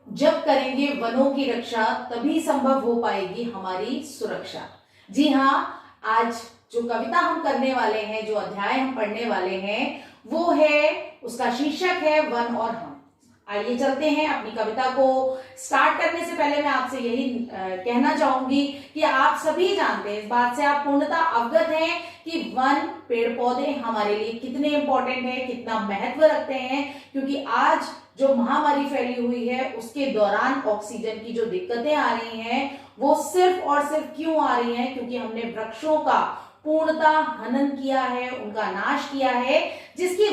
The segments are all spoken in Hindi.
जब करेंगे वनों की रक्षा तभी संभव हो पाएगी हमारी सुरक्षा। जी हाँ, आज जो कविता हम करने वाले हैं, जो अध्याय हम पढ़ने वाले हैं, वो है, उसका शीर्षक है वन और हम। आइए चलते हैं। अपनी कविता को स्टार्ट करने से पहले मैं आपसे यही कहना चाहूंगी कि आप सभी जानते हैं, इस बात से आप पूर्णतः अवगत हैं कि वन, पेड़ पौधे हमारे लिए कितने इंपॉर्टेंट है, कितना महत्व रखते हैं। क्योंकि आज जो महामारी फैली हुई है उसके दौरान ऑक्सीजन की जो दिक्कतें आ रही हैं, वो सिर्फ और सिर्फ क्यों आ रही हैं? क्योंकि हमने वृक्षों का पूर्णतः हनन किया है, उनका नाश किया है, जिसकी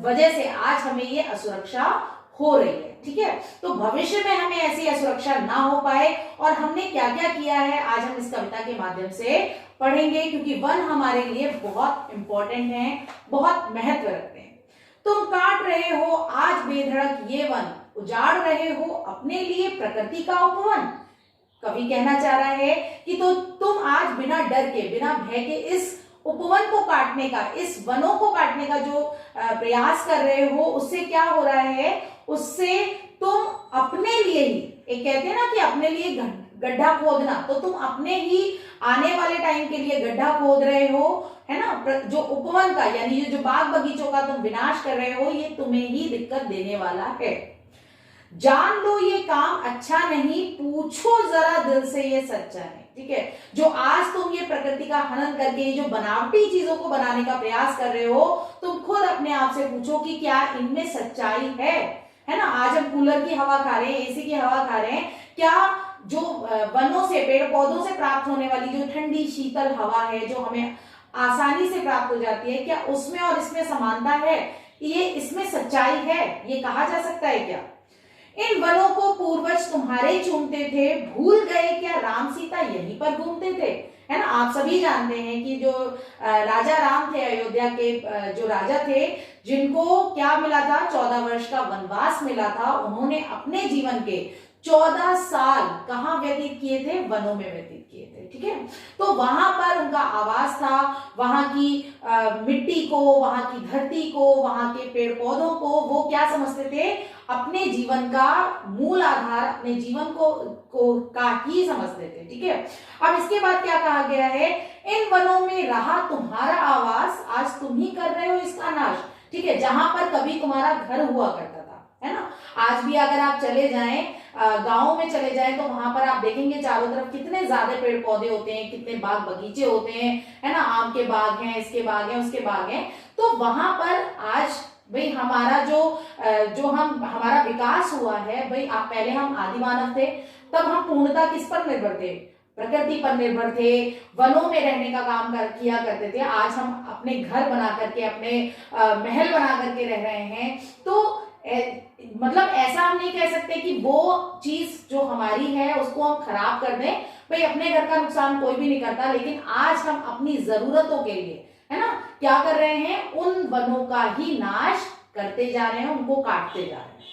वजह से आज हमें ये असुरक्षा हो रही है। ठीक है, तो भविष्य में हमें ऐसी असुरक्षा ना हो पाए और हमने क्या क्या किया है, आज हम इस कविता के माध्यम से पढ़ेंगे। क्योंकि वन हमारे लिए बहुत इंपॉर्टेंट है, बहुत महत्व रखते हैं। तुम काट रहे हो आज बेधड़क ये वन, उजाड़ रहे हो अपने लिए प्रकृति का उपवन। कवि कहना चाह रहा है कि तो तुम आज बिना डर के, बिना भय के इस उपवन को काटने का, इस वनों को काटने का जो प्रयास कर रहे हो, उससे क्या हो रहा है? उससे तुम अपने लिए ही, एक कहते हैं ना कि अपने लिए गड्ढा खोदना, तो तुम अपने ही आने वाले टाइम के लिए गड्ढा खोद रहे हो, है ना। जो उपवन का यानी जो बाग बगीचों का तुम विनाश कर रहे हो, ये तुम्हें ही दिक्कत देने वाला है। जान लो ये काम अच्छा नहीं, पूछो जरा दिल से ये सच्चा है। ठीक है, जो आज तुम ये प्रकृति का हनन करके जो बनावटी चीजों को बनाने का प्रयास कर रहे हो, तुम खुद अपने आप से पूछो कि क्या इनमें सच्चाई है ना। आज हम कूलर की हवा खा रहे हैं, एसी की हवा खा रहे हैं, क्या जो वनों से, पेड़ पौधों से प्राप्त होने वाली जो ठंडी शीतल हवा है, जो हमें आसानी से प्राप्त हो जाती है, क्या उसमें और इसमें समानता है? ये इसमें सच्चाई है, ये कहा जा सकता है क्या? इन वनों को पूर्वज तुम्हारे चूमते थे, भूल गए क्या राम सीता यहीं पर घूमते थे, है ना। आप सभी जानते हैं कि जो राजा राम थे, अयोध्या के जो राजा थे, जिनको क्या मिला था? 14 वर्ष का वनवास मिला था। उन्होंने अपने जीवन के 14 साल कहाँ व्यतीत किए थे? वनों में व्यतीत किए थे। ठीक है, तो वहां पर उनका आवास था, वहां की मिट्टी को, वहां की धरती को, वहां के पेड़ पौधों को वो क्या समझते थे? अपने जीवन का मूल आधार, अपने जीवन को का ही समझते थे। ठीक है, अब इसके बाद क्या कहा गया है? इन वनों में रहा तुम्हारा आवास, आज तुम ही कर रहे हो इसका नाश। ठीक है, जहां पर कभी तुम्हारा घर हुआ करता था, है ना। आज भी अगर आप चले जाएं, गांव में चले जाएं, तो वहां पर आप देखेंगे चारों तरफ कितने ज्यादा पेड़ पौधे होते हैं, कितने बाग बगीचे होते हैं, है ना। आम के बाग हैं, इसके बाग हैं, उसके बाग हैं। तो वहां पर आज भाई हमारा हमारा विकास हुआ है। भाई आप पहले हम आदि मानव थे, तब हम पूर्णतः किस पर निर्भर थे? प्रकृति पर निर्भर थे, वनों में रहने का काम किया करते थे। आज हम अपने घर बना करके, अपने महल बना करके रह रहे हैं। तो मतलब ऐसा हम नहीं कह सकते कि वो चीज जो हमारी है उसको हम खराब कर दें। भाई अपने घर का नुकसान कोई भी नहीं करता, लेकिन आज हम अपनी जरूरतों के लिए, है ना, क्या कर रहे हैं? उन वनों का ही नाश करते जा रहे हैं, उनको काटते जा रहे हैं।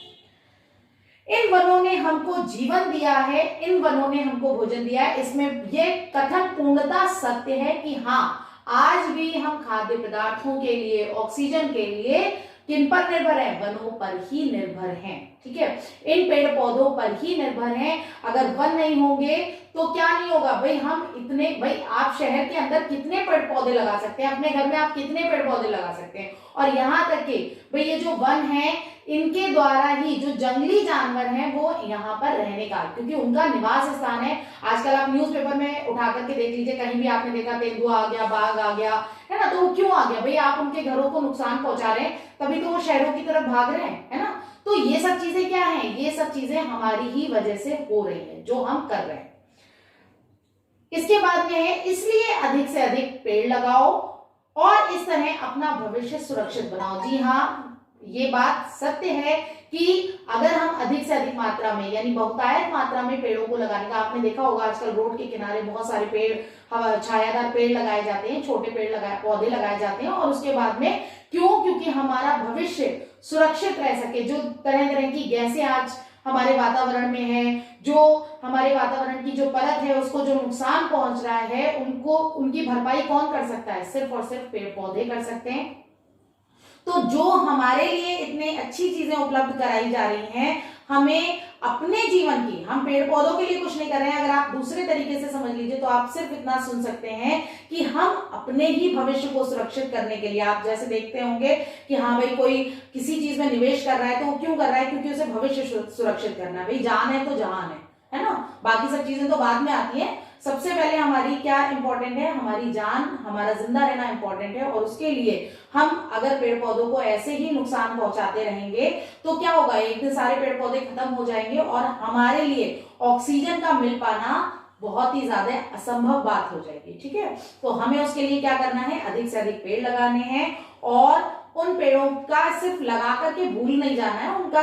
इन वनों ने हमको जीवन दिया है, इन वनों ने हमको भोजन दिया है। इसमें ये कथन पूर्णतः सत्य है कि हाँ, आज भी हम खाद्य पदार्थों के लिए, ऑक्सीजन के लिए किन पर निर्भर है? वनों पर ही निर्भर हैं। ठीक है, इन पेड़ पौधों पर ही निर्भर हैं। अगर वन नहीं होंगे तो क्या नहीं होगा? भाई हम इतने, भाई आप शहर के अंदर कितने पेड़ पौधे लगा सकते हैं? अपने घर में आप कितने पेड़ पौधे लगा सकते हैं? और यहाँ तक कि भाई ये जो वन है, इनके द्वारा ही जो जंगली जानवर हैं वो यहाँ पर रहने का, क्योंकि उनका निवास स्थान है। आजकल आप न्यूज़पेपर में उठा करके देख लीजिए, कहीं भी आपने देखा तेंदुआ आ गया, बाघ आ गया, है ना। तो वो क्यों आ गया? भाई आप उनके घरों को नुकसान पहुंचा रहे हैं, तभी तो वो शहरों की तरफ भाग रहे हैं, है ना। तो ये सब चीजें क्या है? ये सब चीजें हमारी ही वजह से हो रही है, जो हम कर रहे हैं। इसके बाद में है, इसलिए अधिक से अधिक पेड़ लगाओ और इस तरह अपना भविष्य सुरक्षित बनाओ। जी हाँ, ये बात सत्य है कि अगर हम अधिक से अधिक मात्रा में, यानी बहुतायत मात्रा में पेड़ों को लगाने का, आपने देखा होगा आजकल रोड के किनारे बहुत सारे पेड़, छायादार पेड़ लगाए जाते हैं, छोटे पौधे लगाए जाते हैं। और उसके बाद में क्यों? क्योंकि हमारा भविष्य सुरक्षित रह सके। जो तरह तरह की गैसें आज हमारे वातावरण में है, जो हमारे वातावरण की जो परत है उसको जो नुकसान पहुंच रहा है, उनकी भरपाई कौन कर सकता है? सिर्फ और सिर्फ पेड़ पौधे कर सकते हैं। तो जो हमारे लिए इतने अच्छी चीजें उपलब्ध कराई जा रही हैं, हमें अपने जीवन की, हम पेड़ पौधों के लिए कुछ नहीं कर रहे हैं। अगर आप दूसरे तरीके से समझ लीजिए तो आप सिर्फ इतना सुन सकते हैं कि हम अपने ही भविष्य को सुरक्षित करने के लिए, आप जैसे देखते होंगे कि हाँ भाई कोई किसी चीज में निवेश कर रहा है तो वो क्यों कर रहा है, क्योंकि उसे भविष्य सुरक्षित करना है। भाई जान है तो जहान है ना, बाकी सब चीजें तो बाद में आती है। सबसे पहले हमारी क्या इंपॉर्टेंट है, हमारी जान, हमारा जिंदा रहना इंपॉर्टेंट है। और उसके लिए हम अगर पेड़ पौधों को ऐसे ही नुकसान पहुंचाते रहेंगे तो क्या होगा, एक दिन सारे पेड़ पौधे खत्म हो जाएंगे और हमारे लिए ऑक्सीजन का मिल पाना बहुत ही ज्यादा असंभव बात हो जाएगी। ठीक है, तो हमें उसके लिए क्या करना है, अधिक से अधिक पेड़ लगाने हैं और उन पेड़ों का सिर्फ लगा करके भूल नहीं जाना है, उनका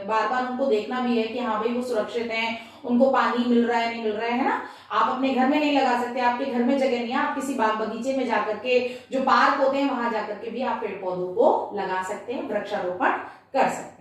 बार बार उनको देखना भी है कि हाँ भाई वो सुरक्षित हैं, उनको पानी मिल रहा है नहीं मिल रहा है ना। आप अपने घर में नहीं लगा सकते, आपके घर में जगह नहीं है, आप किसी बाग बगीचे में जाकर के, जो पार्क होते हैं वहां जाकर के भी आप पेड़ पौधों को लगा सकते हैं, वृक्षारोपण कर सकते हैं।